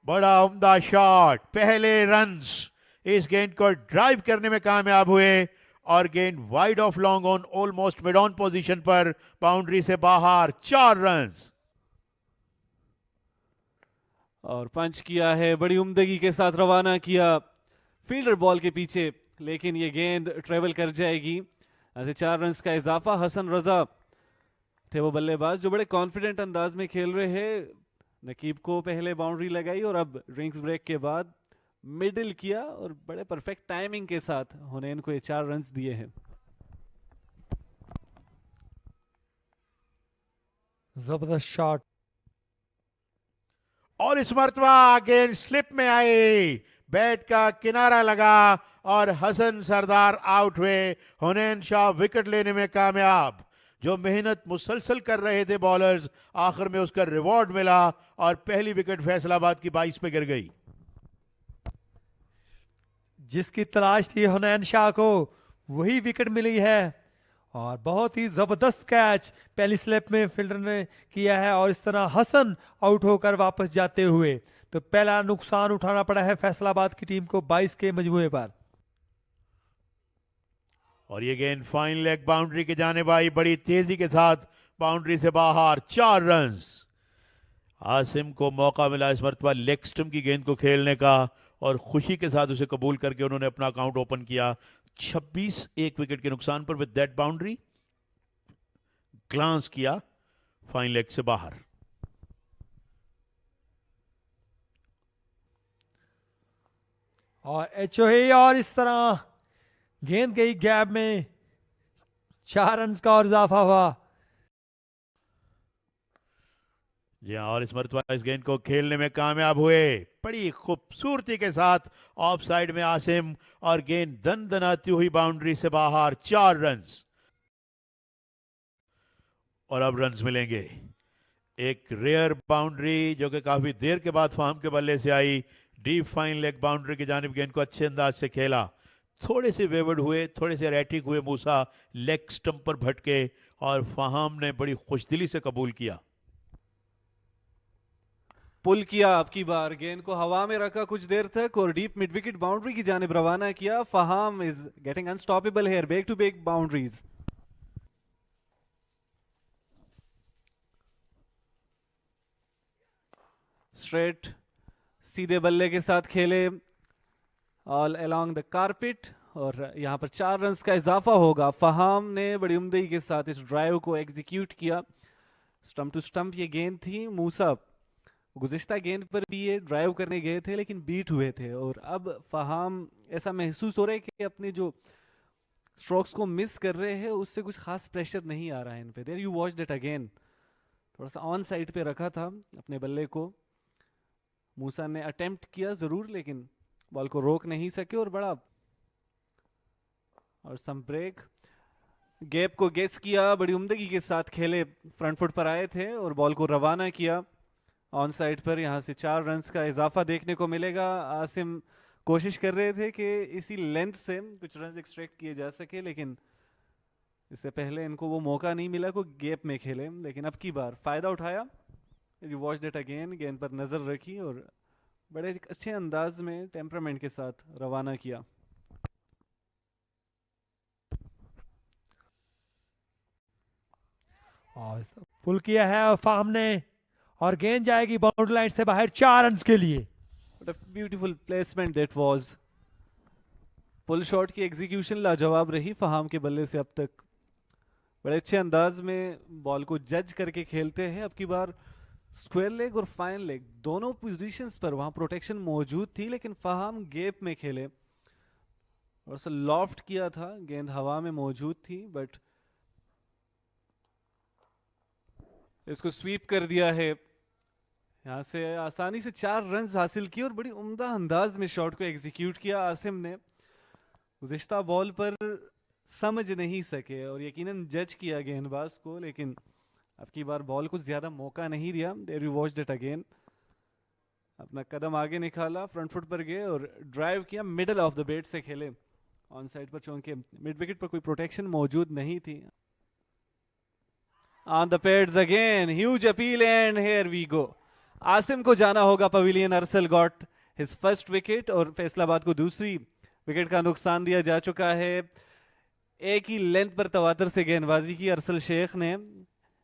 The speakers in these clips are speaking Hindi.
बड़ा उम्दा शॉट, पहले रन्स इस गेंद को ड्राइव करने में कामयाब हुए और गेंद wide of long on almost mid on position पर, बाउंड्री से बाहर, 4 रन्स। और पंच किया है, बड़ी उम्दगी के साथ रवाना किया फील्डर बॉल के पीछे, लेकिन ये गेंद ट्रेवल कर जाएगी। ऐसे 4 रन्स का इजाफा। हसन रजा थे वो बल्लेबाज जो बड़े कॉन्फिडेंट अंदाज में खेल रहे हैं। नकीब को पहले बाउंड्री लगाई और अब ड्रिंक्स ब्रेक के बाद मिडिल किया और बड़े परफेक्ट टाइमिंग के साथ हुनैन को ये 4 रन्स दिए हैं। जबरदस्त शॉट और इस मरतबा गेंद स्लिप में आई, बैट का किनारा लगा और हसन सरदार आउट हुए। हुनैन शाह विकेट लेने में कामयाब। जो मेहनत मुसलसल कर रहे थे बॉलर्स, आखिर में उसका रिवॉर्ड मिला और पहली विकेट फैसलाबाद की 22 पे गिर गई। जिसकी तलाश थी हुनैन शाह को, वही विकेट मिली है। और बहुत ही जबरदस्त कैच पहली स्लिप में फील्डर ने किया है और इस तरह हसन आउट होकर वापस जाते हुए तो पहला नुकसान उठाना पड़ा है फैसलाबाद की टीम को 22 के मजमूए पर। और ये गेंद फाइन लेग बाउंड्री के जाने आई, बड़ी तेजी के साथ बाउंड्री से बाहर, 4 रन्स। आसिम को मौका मिला इस मरतबा लेग स्टंप की गेंद को खेलने का और खुशी के साथ उसे कबूल करके उन्होंने अपना अकाउंट ओपन किया। 26 एक विकेट के नुकसान पर विद दैट बाउंड्री ग्लांस किया फाइन लेग से बाहर। और एचओए और इस तरह गेंद गई गैप में, 4 रन का और इजाफा हुआ। जी हाँ, और इस मरतबा इस गेंद को खेलने में कामयाब हुए बड़ी खूबसूरती के साथ ऑफ साइड में आसिम और गेंद दन दनाती हुई बाउंड्री से बाहर, 4 रन्स। और अब रन्स मिलेंगे। एक रेयर बाउंड्री जो कि काफी देर के बाद फाहम के बल्ले से आई, डीप फाइन लेग बाउंड्री की जानिब गेंद को अच्छे अंदाज से खेला। थोड़े से वेवर्ड हुए, थोड़े से रैटिक हुए मूसा, लेग स्टंप पर भटके और फाहम ने बड़ी खुशदिली से कबूल किया। पुल किया आपकी बार, गेंद को हवा में रखा कुछ देर तक और डीप मिड विकेट बाउंड्री की जानिब रवाना किया। Faham is getting unstoppable here, back to back boundaries. Straight सीधे बल्ले के साथ खेले ऑल अलोंग द कारपेट और यहां पर 4 रन्स का इजाफा होगा। फहाम ने बड़ी उम्दगी के साथ इस ड्राइव को एग्जीक्यूट किया। स्टंप टू स्टंप ये गेंद थी। मूसा गुज़िश्ता गेंद पर भी ये ड्राइव करने गए थे लेकिन बीट हुए थे और अब फहाम ऐसा महसूस हो रहा है कि अपने जो स्ट्रोक्स को मिस कर रहे हैं उससे कुछ खास प्रेशर नहीं आ रहा है इन पे। There you watch that again, थोड़ा सा ऑन साइड पे रखा था अपने बल्ले को। मूसा ने अटेम्प्ट किया जरूर लेकिन बॉल को रोक नहीं सके और बड़ा और सम ब्रेक गैप को गेस किया, बड़ी उम्दगी के साथ खेले, फ्रंट फुट पर आए थे और बॉल को रवाना किया ऑन साइड पर। यहां से 4 रन्स का इजाफा देखने को मिलेगा। आसिम कोशिश कर रहे थे कि इसी लेंथ से कुछ रन एक्सट्रैक्ट किए जा सके लेकिन इससे पहले इनको वो मौका नहीं मिला को गैप में खेले, लेकिन अब की बार फायदा उठाया। यू वॉच दैट अगेन, गेंद पर नजर रखी और बड़े अच्छे अंदाज में टेम्परामेंट के साथ रवाना किया। और पुल किया है और फाहम ने और गेंद जाएगी बाउंड्री लाइन से बाहर 4 रन के लिए। Beautiful placement that was. Pull shot की एग्जीक्यूशन लाजवाब रही फहाम के बल्ले से। अब तक बड़े अच्छे अंदाज में बॉल को जज करके खेलते हैं। अब की बार स्क्वायर लेग और फाइन लेग दोनों पोजीशंस पर वहां प्रोटेक्शन मौजूद थी लेकिन फहाम गैप में खेले और से लॉफ्ट किया था, गेंद हवा में मौजूद थी बट इसको स्वीप कर दिया है। यहां से आसानी से 4 रन हासिल किए और बड़ी उम्दा अंदाज में शॉट को एग्जीक्यूट किया आसिम ने। गुज़िश्ता बॉल पर समझ नहीं सके और यकीनन जज किया गेंदबाज को लेकिन अब की बार बॉल को ज्यादा मौका नहीं दिया। There you watch that again, अपना कदम आगे निकाला, फ्रंट फुट पर गए और ड्राइव किया, मिडल ऑफ द बैट से खेले ऑन साइड पर, चूंकि मिड विकेट पर कोई प्रोटेक्शन मौजूद नहीं थी। On the pads again, huge appeal and here we go. Asim को जाना होगा pavilion. Arsal got his first wicket और फैसलाबाद को दूसरी विकेट का नुकसान दिया जा चुका है। एक ही लेंथ पर तवातर से गेंदबाजी की अरसल शेख ने।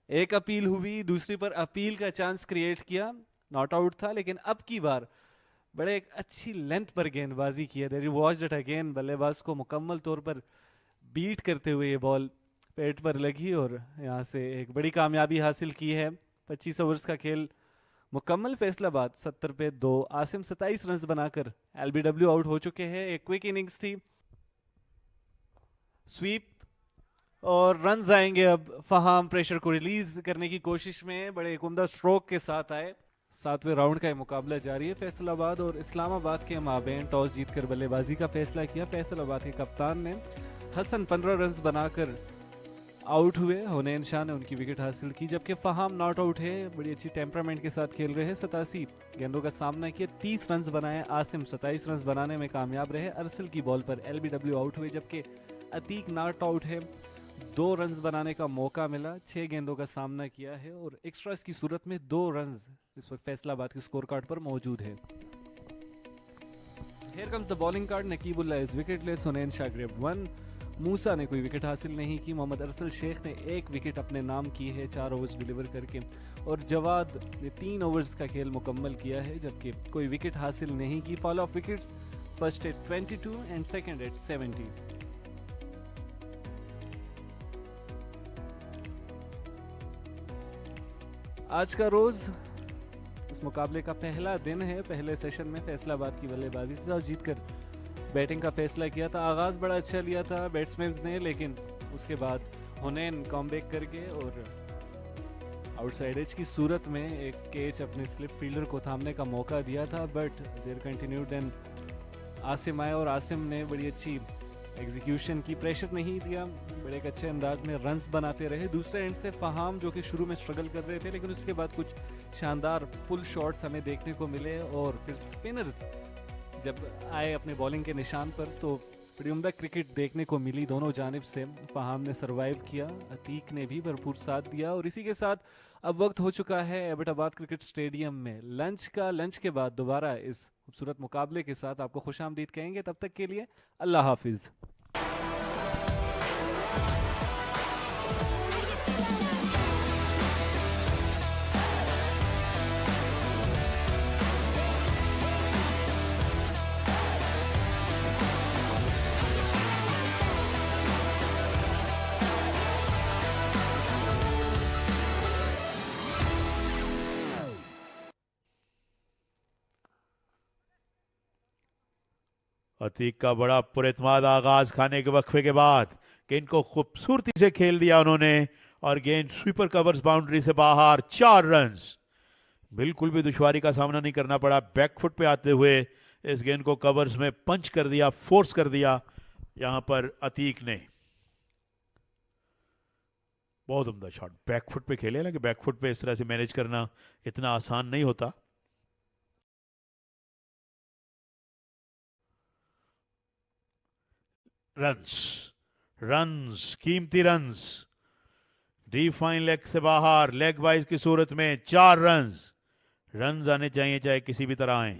एक अपील हुई, दूसरी पर अपील का चांस क्रिएट किया, नॉट आउट था, लेकिन अब की बार बड़े एक अच्छी लेंथ पर गेंदबाजी की है। There you watched it again, बल्लेबाज को मुकम्मल तौर पर बीट करते हुए ये बॉल पेट पर लगी और यहाँ से एक बड़ी कामयाबी हासिल की है। 25 ओवर्स का खेल मुकम्मल। फैसलाबाद 70 पे 2, आसिम 27 रन बनाकर एलबीडब्ल्यू आउट हो चुके हैं। एक क्विक इनिंग्स थी, स्वीप और रन आएंगे। अब फहाम प्रेशर को रिलीज करने की कोशिश में बड़े एक उम्दा स्ट्रोक के साथ आए। 7वें राउंड का ये मुकाबला जारी है। फैसलाबाद और इस्लामाबाद के माबेन टॉस जीतकर बल्लेबाजी का फैसला किया। फैसलाबाद के कप्तान ने हसन 15 रन बनाकर आउट हुए। हुनैन शाह ने उनकी विकेट हासिल की, जबकि फहाम नॉट आउट है। बड़ी अच्छी टेम्परामेंट के साथ खेल रहे हैं। 87 गेंदों का सामना किया, 30 रन बनाए। आसिम 27 रन बनाने में कामयाब रहे। अरसल की बॉल पर एलबीडब्ल्यू आउट हुए, जबकि अतीक नॉट आउट है। 2 रन बनाने का मौका मिला, 6 गेंदों का सामना किया है और एक्स्ट्रास की सूरत में 2 रन इस वक्त फैसलाबाद के स्कोर कार्ड पर मौजूद है। Here comes the bowling card. Naqibullah is wicketless, Hunain Shah grabbed 1। Musa ने कोई विकेट हासिल नहीं की। मोहम्मद अरसल शेख ने 1 विकेट अपने नाम की है 4 ओवर्स डिलीवर करके। और जवाद ने 3 ओवर्स का खेल मुकम्मल किया है, जबकि कोई विकेट हासिल नहीं की। Fall of wickets, first at 22 and second at 70। आज का रोज इस मुकाबले का पहला दिन है। पहले सेशन में फैसलाबाद की बल्लेबाजी टॉस जीतकर बैटिंग का फैसला किया था। आगाज बड़ा अच्छा लिया था बैट्समैन ने, लेकिन उसके बाद हुनैन कमबैक करके और आउटसाइड एज की सूरत में एक कैच अपने स्लिप फील्डर को थामने का मौका दिया था, but there continued. Then Asim आए और आसिम ने बड़ी अच्छी एग्जीक्यूशन की, प्रेशर नहीं दिया, बड़े एक अच्छे अंदाज में रन्स बनाते रहे। दूसरे एंड से फहाम जो कि शुरू में स्ट्रगल कर रहे थे, लेकिन उसके बाद कुछ शानदार पुल शॉट्स हमें देखने को मिले और फिर स्पिनर्स जब आए अपने बॉलिंग के निशान पर तो बड़ी उम्दा क्रिकेट देखने को मिली दोनों जानिब से। फहाम ने सरवाइव किया, अतीक ने भी भरपूर साथ दिया और इसी के साथ अब वक्त हो चुका है एबटाबाद क्रिकेट स्टेडियम में लंच का। लंच के बाद दोबारा इस खूबसूरत मुकाबले के साथ आपको खुशामदीद कहेंगे। तब तक के लिए अल्लाह हाफिज। अतीक का बड़ा पुरएतमाद आगाज खाने के वक्फे के बाद गेंद को खूबसूरती से खेल दिया उन्होंने और गेंद स्वीपर कवर्स बाउंड्री से बाहर। 4 रन, बिल्कुल भी दुश्वारी का सामना नहीं करना पड़ा। बैकफुट पे आते हुए इस गेंद को कवर्स में पंच कर दिया, फोर्स कर दिया यहां पर अतीक ने। बहुत उम्दा शॉट, बैकफुट पे खेले ना कि बैकफुट पे इस तरह से मैनेज करना इतना आसान नहीं होता। रन्स, रन्स, कीमती रन्स, डीप फाइन लेग से बाहर, लेग वाइज की सूरत में 4 रन्स। रन्स आने चाहिए चाहे किसी भी तरह आए।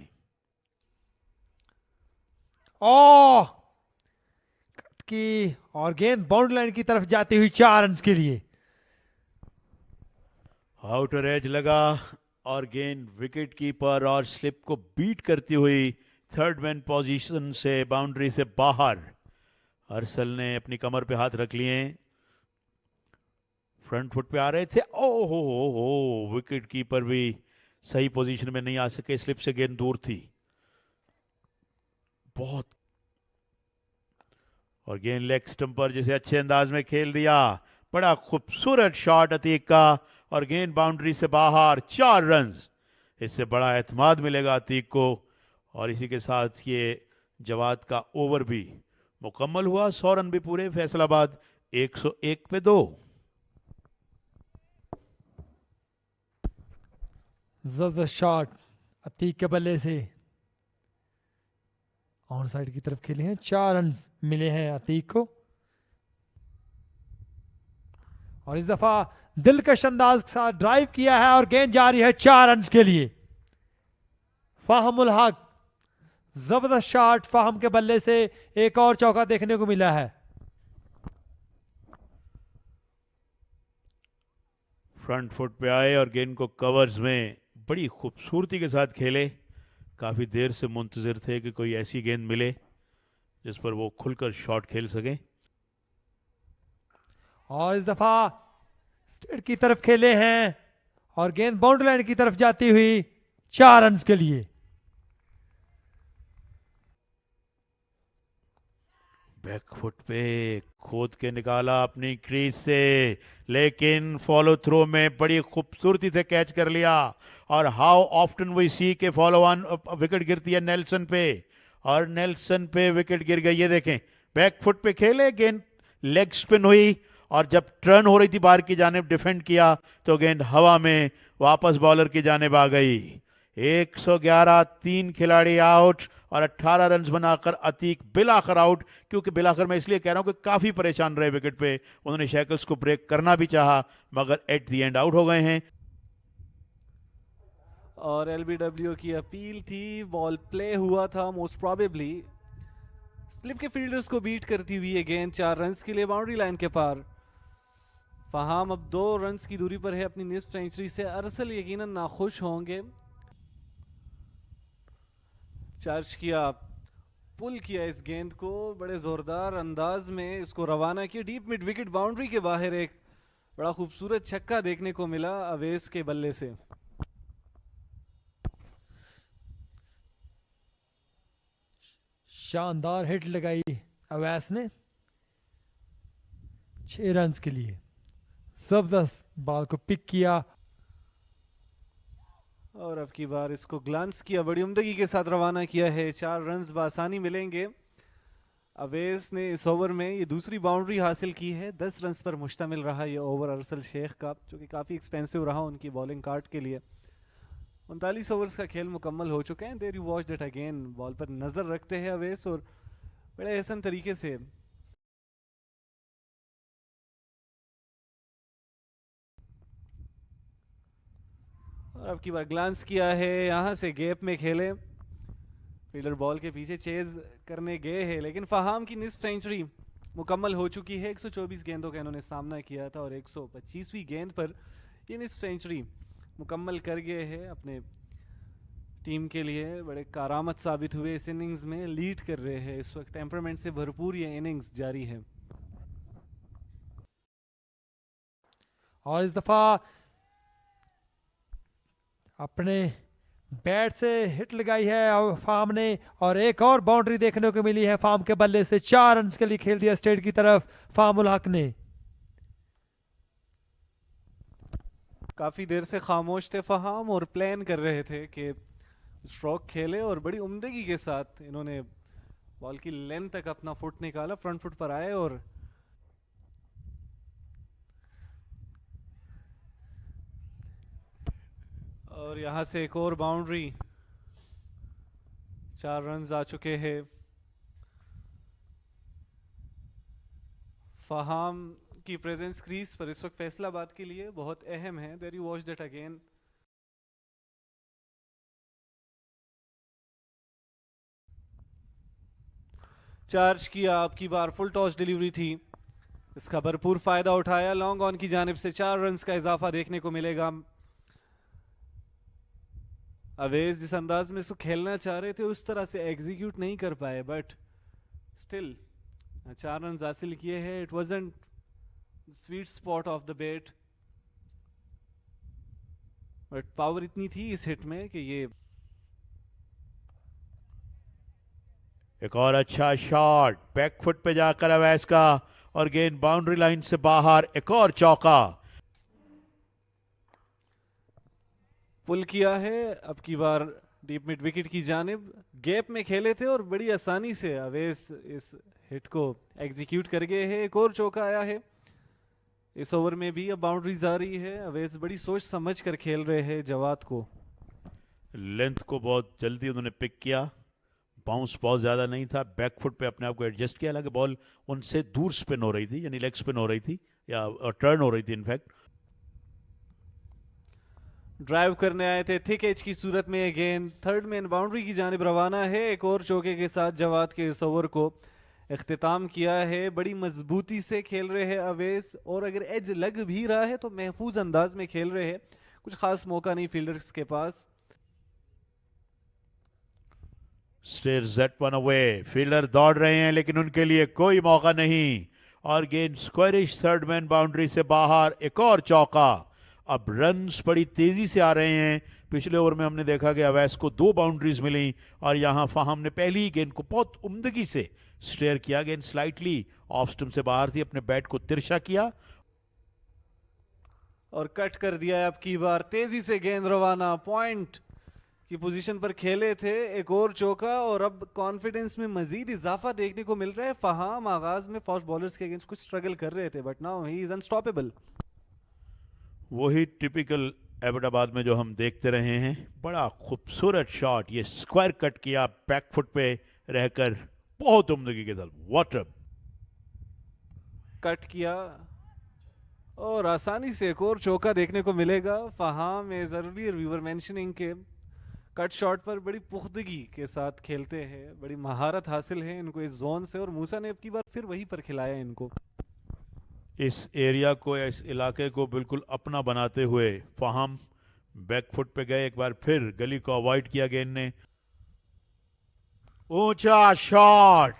की और गेंद बाउंड्री लाइन की तरफ जाती हुई 4 रन के लिए। आउटर एज लगा और गेंद विकेट कीपर और स्लिप को बीट करती हुई थर्ड मैन पोजीशन से बाउंड्री से बाहर। अरसल ने अपनी कमर पे हाथ रख लिए, फ्रंट फुट पे आ रहे थे। हो विकेट कीपर भी सही पोजीशन में नहीं आ सके, स्लिप से गेंद दूर थी बहुत। और गेंद लेग स्टंप पर जिसे अच्छे अंदाज में खेल दिया। बड़ा खूबसूरत शॉट अतीक का और गेंद बाउंड्री से बाहर। 4 रन, इससे बड़ा एतमाद मिलेगा अतीक को। और इसी के साथ ये जवाद का ओवर भी मुकम्मल हुआ। 100 रन भी पूरे। फैसलाबाद 101 पे 2। जबरदस्त शॉट अतीक के बल्ले से ऑन साइड की तरफ खेले हैं। 4 रन मिले हैं अतीक को और इस दफा दिलकश अंदाज के साथ ड्राइव किया है और गेंद जा रही है 4 रन के लिए। फाहम उल हक, जबरदस्त शॉट फाहम के बल्ले से, एक और चौका देखने को मिला है। फ्रंट फुट पे आए और गेंद को कवर्स में बड़ी खूबसूरती के साथ खेले। काफ़ी देर से मुंतज़िर थे कि कोई ऐसी गेंद मिले जिस पर वो खुलकर शॉट खेल सकें। और इस दफा स्ट्रेट की तरफ खेले हैं और गेंद बाउंड्री लाइन की तरफ जाती हुई 4 रन के लिए। बैक फुट पे खोद के निकाला अपनी क्रीज से, लेकिन फॉलो थ्रो में बड़ी खूबसूरती से कैच कर लिया। और हाउ ऑफ्टन वी सी के फॉलो ऑन विकेट गिरती है नेल्सन पे, और नेल्सन पे विकेट गिर गई। ये देखें, बैक फुट पे खेले, गेंद लेग स्पिन हुई और जब टर्न हो रही थी बाहर की जानिब डिफेंड किया तो गेंद हवा में वापस बॉलर की जानिब आ गई। 111, 3 खिलाड़ी आउट और 18 रन बनाकर अतीक बिलाखर आउट। क्योंकि बिलाखर मैं इसलिए कह रहा हूं कि काफी परेशान रहे विकेट पे, उन्होंने शैकल्स को ब्रेक करना भी चाहा मगर एट द एंड आउट हो गए हैं। और एलबीडब्ल्यू की अपील थी, बॉल प्ले हुआ था, मोस्ट प्रोबेबली स्लिप के फील्डर्स को बीट करती हुई ये गेंद 4 रन के लिए बाउंड्री लाइन के पार। फहाम अब 2 रन की दूरी पर है अपनी निस्फ सेंचुरी से। अरसल यकीनन नाखुश होंगे। चार्ज किया, पुल किया इस गेंद को, बड़े जोरदार अंदाज में इसको रवाना किया डीप मिड विकेट बाउंड्री के बाहर। एक बड़ा खूबसूरत छक्का देखने को मिला अवेस के बल्ले से। शानदार हिट लगाई अवैस ने 6 रन के लिए। जबरदस्त बॉल को पिक किया और अब की बार इसको ग्लांस किया, बड़ी उम्दगी के साथ रवाना किया है। 4 रन बआसानी मिलेंगे। अवेस ने इस ओवर में ये दूसरी बाउंड्री हासिल की है। 10 रन पर मुश्तमिल रहा ये ओवर अरसल शेख का, जो कि काफ़ी एक्सपेंसिव रहा उनकी बॉलिंग कार्ड के लिए। 39 ओवर्स का खेल मुकम्मल हो चुके हैं। There you watch that again, ball पर नज़र रखते हैं अवेस और बड़े एहसन तरीके से और अब की बार ग्लांस किया है, यहाँ से गैप में खेले। फील्डर बॉल के पीछे चेज करने गए हैं, लेकिन फहाम की निस्फ सेंचुरी मुकम्मल हो चुकी है। 124 गेंदों का इन्होंने सामना किया था और 125वीं गेंद पर ये निस्फ सेंचुरी मुकम्मल कर गए हैं। अपने टीम के लिए बड़े कारामत साबित हुए। इस इनिंग्स में लीड कर रहे हैं इस वक्त। टेम्परामेंट से भरपूर ये इनिंग्स जारी है। और इस दफा अपने बैट से हिट लगाई है फार्म ने और एक और बाउंड्री देखने को मिली है फार्म के बल्ले से। 4 रन के लिए खेल दिया स्ट्रेट की तरफ फार्म उल हक ने। काफी देर से खामोश थे फहाम और प्लान कर रहे थे कि स्ट्रोक खेले और बड़ी उम्दगी के साथ इन्होंने बॉल की लेंथ तक अपना फुट निकाला, फ्रंट फुट पर आए और यहां से एक और बाउंड्री। 4 रन आ चुके हैं। फहाम की प्रेजेंस क्रीज पर इस वक्त फैसलाबाद के लिए बहुत अहम है। There you watch that again. Charge किया, आपकी बार फुल टॉस डिलीवरी थी, इसका भरपूर फायदा उठाया। लॉन्ग ऑन की जानिब से 4 रन का इजाफा देखने को मिलेगा। अवेज जिस अंदाज में इसको खेलना चाह रहे थे उस तरह से एग्जीक्यूट नहीं कर पाए, बट स्टिल 4 रन हासिल किए हैं। It wasn't sweet spot of the bat, but power इतनी थी इस हिट में कि ये एक और अच्छा शॉट बैक फुट पे जाकर अवैस का और गेंद बाउंड्री लाइन से बाहर। एक और चौका पुल किया है। अब की बार डीप मिड विकेट की जानिब गैप में खेले थे और बड़ी आसानी से अवेस इस हिट को एग्जीक्यूट कर गए हैं। एक और चौका आया है इस ओवर में भी। अब बाउंड्रीज आ रही है। अवेस बड़ी सोच समझ कर खेल रहे हैं जवाद को। लेंथ को बहुत जल्दी उन्होंने पिक किया, बाउंस बहुत ज़्यादा नहीं था, बैक फुट पे अपने आप को एडजस्ट किया। हालांकि बॉल उनसे दूर स्पिन हो रही थी, यानी लेग स्पिन हो रही थी या टर्न हो रही थी इनफैक्ट। ड्राइव करने आए थे थिक एज की सूरत में। ये गेंद थर्ड मैन बाउंड्री की जानिब रवाना है। एक और चौके के साथ जवाद के इस ओवर को इख्तिताम किया है। बड़ी मजबूती से खेल रहे हैं अवेस, और अगर एज लग भी रहा है तो महफूज अंदाज में खेल रहे हैं। कुछ खास मौका नहीं फील्डर्स के पास। Steered one away, fielder दौड़ रहे हैं लेकिन उनके लिए कोई मौका नहीं, और गेंद स्क्वायरिश थर्ड मैन बाउंड्री से बाहर। एक और चौका। अब रन्स बड़ी तेजी से आ रहे हैं। पिछले ओवर में हमने देखा कि अवैस को 2 बाउंड्रीज मिली, और यहां फाहम ने पहली ही गेंद को बहुत उम्दगी से स्टेयर किया। गेंद स्लाइटली ऑफ स्टंप से बाहर थी, अपने बैट को तिरछा किया और कट कर दिया है। अब की बार तेजी से गेंद रवाना, पॉइंट की पोजीशन पर खेले थे। एक और चौका, और अब कॉन्फिडेंस में मजीद इजाफा देखने को मिल रहा है। फहाम आगाज में फास्ट बॉलर्स के अगेंस्ट कुछ स्ट्रगल कर रहे थे, but now he is unstoppable. वही टिपिकल एबटाबाद में जो हम देखते रहे हैं। बड़ा खूबसूरत शॉट, ये स्क्वायर कट किया बैक फुट पे रहकर, बहुत उम्दगी के साथ। वाटर कट किया और आसानी से एक और चौका देखने को मिलेगा। Faham is earlier we were mentioning के कट शॉट पर बड़ी पुख्तगी के साथ खेलते हैं, बड़ी महारत हासिल है इनको इस जोन से, और मूसा ने अब की बार फिर वहीं पर खिलाया इनको। इस एरिया को या इस इलाके को बिल्कुल अपना बनाते हुए फहाम बैक फुट पे गए। एक बार फिर गली को अवॉइड किया गेंद ने। ऊंचा शॉट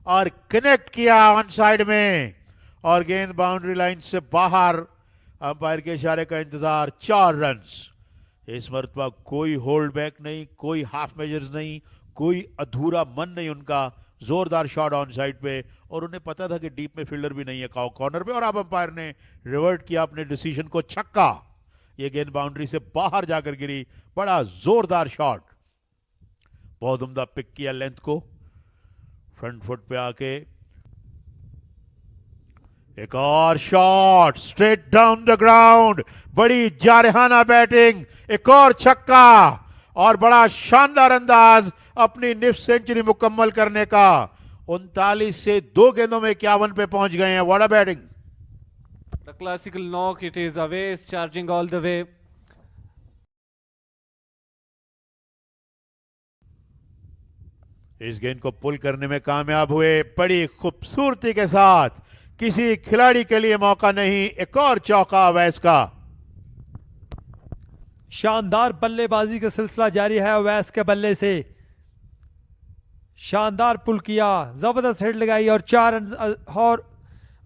और कनेक्ट किया ऑन साइड में, और गेंद बाउंड्री लाइन से बाहर। अंपायर के इशारे का इंतजार। 4 रन्स। इस मरतबा कोई होल्ड बैक नहीं, कोई हाफ मेजर्स नहीं, कोई अधूरा मन नहीं उनका। जोरदार शॉट ऑन साइड पे, और उन्हें पता था कि डीप में फील्डर भी नहीं है कॉर्नर पे, और अब अंपायर ने रिवर्ट किया अपने डिसीजन को। छक्का। ये गेंद बाउंड्री से बाहर जाकर गिरी। बड़ा जोरदार शॉट, बहुत उम्दा पिक किया लेंथ को फ्रंट फुट पे आके। एक और shot straight down the ground, बड़ी जारहाना बैटिंग। एक और छक्का, और बड़ा शानदार अंदाज अपनी निफ्ट सेंचुरी मुकम्मल करने का। 39 से 2 गेंदों में 51 पे पहुंच गए हैं। What a batting. The classical knock, it is Aves charging all the way. इस गेंद को पुल करने में कामयाब हुए बड़ी खूबसूरती के साथ। किसी खिलाड़ी के लिए मौका नहीं। एक और चौका अवैस का। शानदार बल्लेबाजी का सिलसिला जारी है अवैस के बल्ले से। शानदार पुल किया, जबरदस्त हिट लगाई, और 4 रन और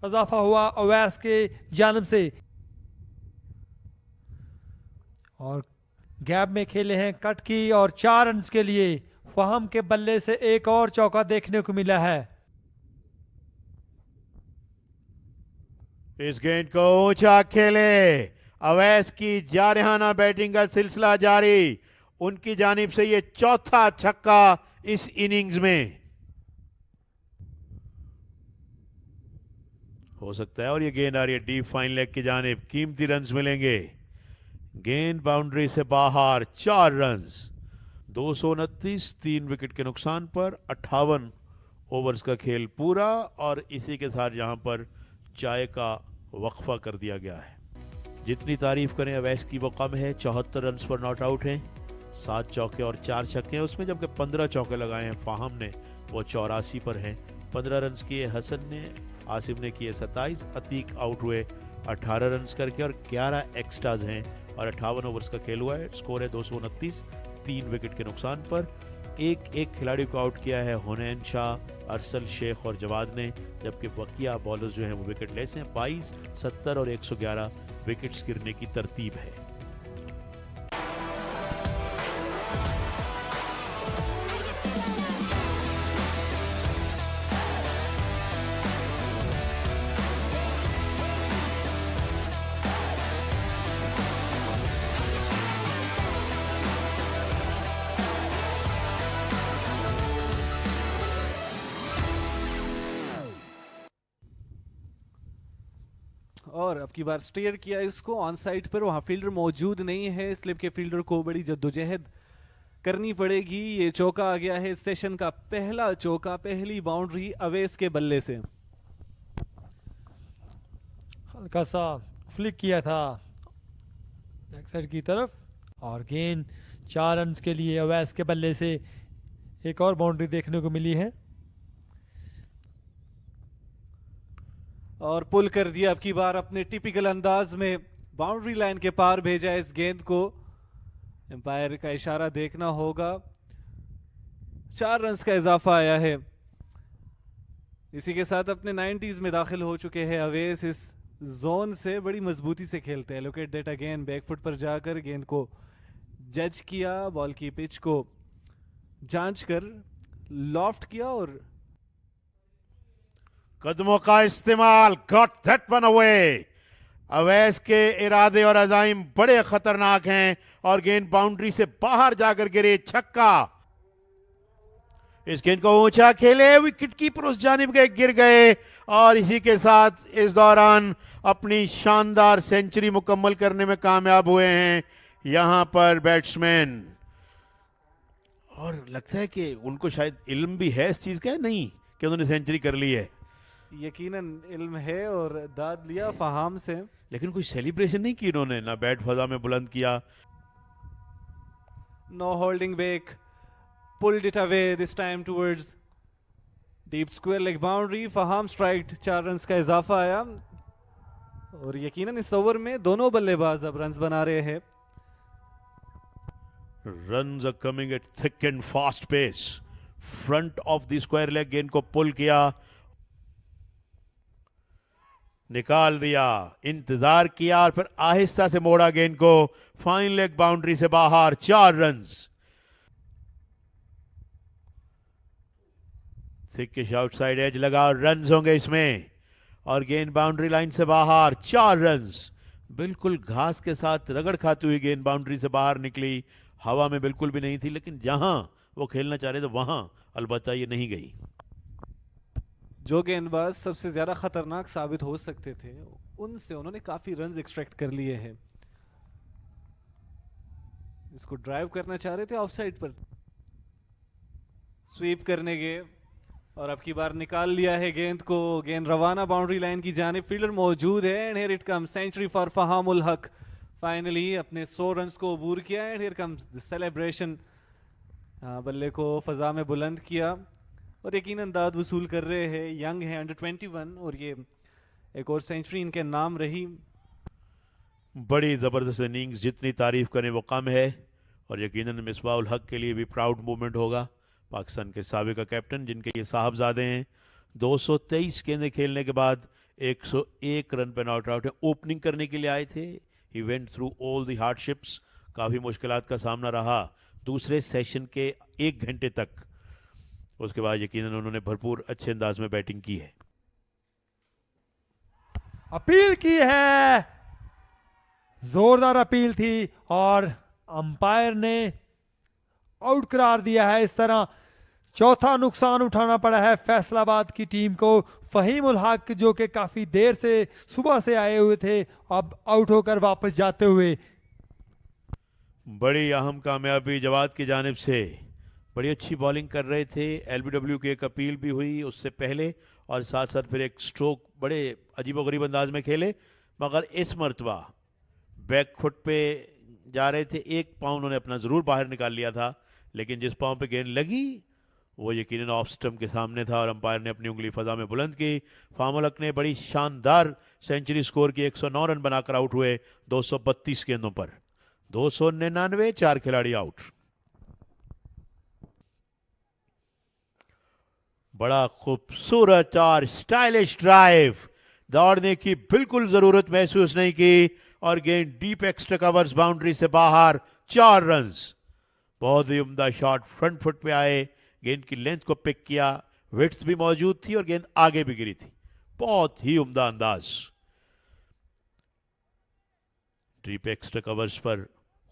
इजाफा हुआ अवैस के जानिब से। और गैप में खेले हैं कट की, और 4 रन के लिए फहम के बल्ले से एक और चौका देखने को मिला है। इस गेंद को ऊंचा खेले। अवैस की जारहाना बैटिंग का सिलसिला जारी। उनकी जानिब से ये चौथा छक्का इस इनिंग्स में हो सकता है, और ये गेंद आ रही है डीप फाइन लेग की जानिब। कीमती रन्स मिलेंगे। गेंद बाउंड्री से बाहर। 4 रन्स। 229, 3 विकेट के नुकसान पर 58 ओवर्स का खेल पूरा, और इसी के साथ यहां पर चाय का वक्फा कर दिया गया है। जितनी तारीफ करें अवैस की वो कम है। 74 रन्स पर नॉट आउट हैं। 7 चौके और 4 छक्के हैं उसमें, जबकि 15 चौके लगाए हैं फाहम ने, वो 84 पर हैं। 15 रन्स किए हसन ने, आसिम ने किए 27, अतीक आउट हुए 18 रन्स करके, और 11 एक्स्ट्राज हैं, और 58 ओवर्स का खेल हुआ है। स्कोर है 229, 3 विकेट के नुकसान पर। एक खिलाड़ी को आउट किया है हुनैन शाह, अरसल शेख और जवाद ने, जबकि बकिया बॉलर्स जो हैं वो विकेट लेस हैं। 22, 70 और 111 विकेट्स गिरने की तरतीब है। और अब की बार स्टेयर किया इसको ऑन साइड पर। वहां फील्डर मौजूद नहीं है, स्लिप के फील्डर को बड़ी जद्दोजहद करनी पड़ेगी। ये चौका आ गया है इस सेशन का पहला चौका, पहली बाउंड्री अवेस के बल्ले से। हल्का सा फ्लिक किया था बैक साइड की तरफ, और गेंद 4 रन के लिए अवैस के बल्ले से एक और बाउंड्री देखने को मिली है। और पुल कर दिया अब की बार अपने टिपिकल अंदाज में, बाउंड्री लाइन के पार भेजा इस गेंद को। एम्पायर का इशारा देखना होगा। 4 रन का इजाफा आया है। इसी के साथ अपने 90s में दाखिल हो चुके हैं अवेस। इस जोन से बड़ी मजबूती से खेलते हैं। लोकेट दैट अगेन, बैकफुट पर जाकर गेंद को जज किया, बॉल की पिच को जांच कर लॉफ्ट किया और कदमों का इस्तेमाल, got that one away. Awais के इरादे और अजाइम बड़े खतरनाक हैं और गेंद बाउंड्री से बाहर जाकर गिरे, छक्का। इस गेंद को ऊंचा खेले, विकेट कीपर उस जानिब गए, गिर गए और इसी के साथ इस दौरान अपनी शानदार सेंचुरी मुकम्मल करने में कामयाब हुए हैं यहां पर बैट्समैन। और लगता है कि उनको शायद इल्म भी है इस चीज का, नहीं कि उन्होंने सेंचुरी कर ली है, यकीनन इल्म है और दाद लिया फहाम से। लेकिन कोई सेलिब्रेशन नहीं की उन्होंने, ना बैट फजा में बुलंद किया। No holding back, pulled it away this time towards deep square leg boundary. Faham strike, 4 run का इजाफा आया और यकीनन इस ओवर में दोनों बल्लेबाज अब रन्स बना रहे हैं। Runs are coming at thick and fast pace. Front of the square leg, गेंद को पुल किया, निकाल दिया, इंतजार किया और फिर आहिस्ता से मोड़ा गेंद को फाइन लेग बाउंड्री से बाहर। 4 रन्स। थिकिश आउटसाइड एज लगा और रन्स होंगे इसमें और गेंद बाउंड्री लाइन से बाहर। 4 रन्स। बिल्कुल घास के साथ रगड़ खाती हुई गेंद बाउंड्री से बाहर निकली, हवा में बिल्कुल भी नहीं थी, लेकिन जहां वो खेलना चाह रहे थे वहां अलबत्ता ये नहीं गई। जो गेंदबाज सबसे ज्यादा खतरनाक साबित हो सकते थे उनसे उन्होंने काफी रन्स एक्सट्रैक्ट कर लिए हैं। इसको ड्राइव करना चाह रहे थे ऑफ साइड पर, स्वीप करने गए और अब की बार निकाल लिया है गेंद को। गेंद रवाना बाउंड्री लाइन की जानिब, फील्डर मौजूद है and here it comes, century for Faham ul Haq. Finally अपने 100 रन्स को अबूर किया and here comes the celebration. बल्ले को फजा में बुलंद किया और यकीनन दाद वसूल कर रहे हैं। यंग है, अंडर 21 और ये एक और सेंचुरी इनके नाम रही। बड़ी ज़बरदस्त इनिंग्स, जितनी तारीफ करें वो कम है और यकीनन मिसबाह उल हक के लिए भी प्राउड मूवमेंट होगा। पाकिस्तान के साबिका कैप्टन जिनके ये साहबजादे हैं, 223 गेंदें खेलने के बाद 101 रन पर नॉट आउट है। ओपनिंग करने के लिए आए थे, he went through all the hardships, काफ़ी मुश्किलात का सामना रहा दूसरे सेशन के 1 घंटे तक। उसके बाद यकीनन उन्होंने भरपूर अच्छे अंदाज में बैटिंग की है। अपील की है, जोरदार अपील थी और अंपायर ने आउट करार दिया है। इस तरह चौथा नुकसान उठाना पड़ा है फैसलाबाद की टीम को। फहीम उल हक जो कि काफी देर से सुबह से आए हुए थे, अब आउट होकर वापस जाते हुए। बड़ी अहम कामयाबी जवाद की जानिब से, बड़ी अच्छी बॉलिंग कर रहे थे। एलबीडब्ल्यू की एक अपील भी हुई उससे पहले और साथ साथ फिर एक स्ट्रोक बड़े अजीबोगरीब अंदाज में खेले, मगर इस मरतबा बैक फुट पे जा रहे थे। एक पाँव उन्होंने अपना ज़रूर बाहर निकाल लिया था, लेकिन जिस पाँव पे गेंद लगी वो यकीनन ऑफ स्टंप के सामने था और अंपायर ने अपनी उंगली फजा में बुलंद की। फहाम उल हक ने बड़ी शानदार सेंचुरी स्कोर की, 109 रन बनाकर आउट हुए 232 गेंदों पर। 299, 4 खिलाड़ी आउट। बड़ा खूबसूरत और स्टाइलिश ड्राइव, दौड़ने की बिल्कुल जरूरत महसूस नहीं की और गेंद डीप एक्स्ट्रा कवर्स बाउंड्री से बाहर। 4 रन्स। बहुत ही उम्दा शॉट, फ्रंट फुट पे आए, गेंद की लेंथ को पिक किया, विड्थ भी मौजूद थी और गेंद आगे भी गिरी थी। बहुत ही उम्दा अंदाज। डीप एक्स्ट्रा कवर्स पर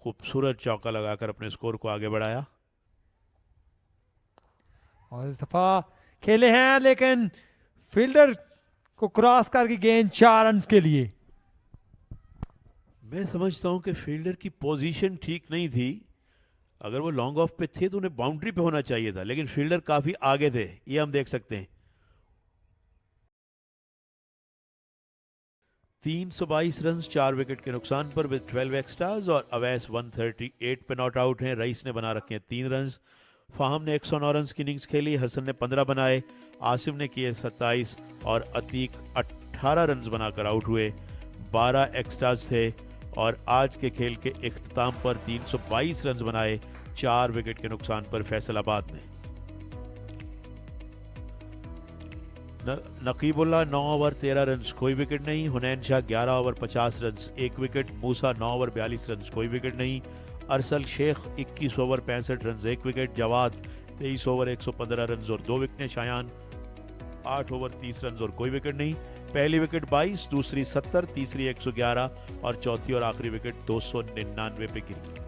खूबसूरत चौका लगाकर अपने स्कोर को आगे बढ़ाया। और इस दफा खेले हैं लेकिन फील्डर को क्रॉस करके गेंद 4 रन के लिए। मैं समझता हूं कि फील्डर की पोजीशन ठीक नहीं थी। अगर वो लॉन्ग ऑफ पे थे तो उन्हें बाउंड्री पे होना चाहिए था, लेकिन फील्डर काफी आगे थे, ये हम देख सकते हैं। 322 रन 4 विकेट के नुकसान पर विद 12 एक्स्ट्राज और अवैस 138 पे नॉट आउट हैं। रईस ने बना रखे हैं 3 रन। फाहम ने 109 रन की इनिंग्स खेली, हसन ने 15 बनाए, आसिम ने किए 27 और अतीक 18 रन बनाकर आउट हुए। 12 एक्स्ट्राज थे और आज के खेल के इख्तिताम पर 322 रन बनाए 4 विकेट के नुकसान पर फैसलाबाद ने। नकीबुल्ला 9 ओवर 13 रन कोई विकेट नहीं। Hunain Shah 11 over 50 run 1 wicket. Musa 9 over 42 run कोई विकेट नहीं। Arsal Sheikh 21 over 65 run 1 wicket. Jawad 23 over 115 run और 2 विकेटें। शायान 8 ओवर 30 रन और कोई विकेट नहीं। पहली विकेट 22, दूसरी 70, तीसरी 111 और चौथी और आखिरी विकेट 299 पे गिरी।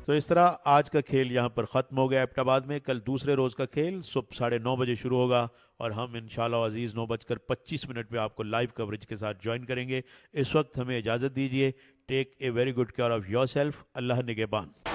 तो इस तरह आज का खेल यहाँ पर ख़त्म हो गया एबटाबाद में। कल दूसरे रोज़ का खेल सुबह 9:30 बजे शुरू होगा और हम इंशाल्लाह अजीज़ 9:25 पे आपको लाइव कवरेज के साथ ज्वाइन करेंगे। इस वक्त हमें इजाज़त दीजिए। Take a very good care of yourself. Allah निगहबान।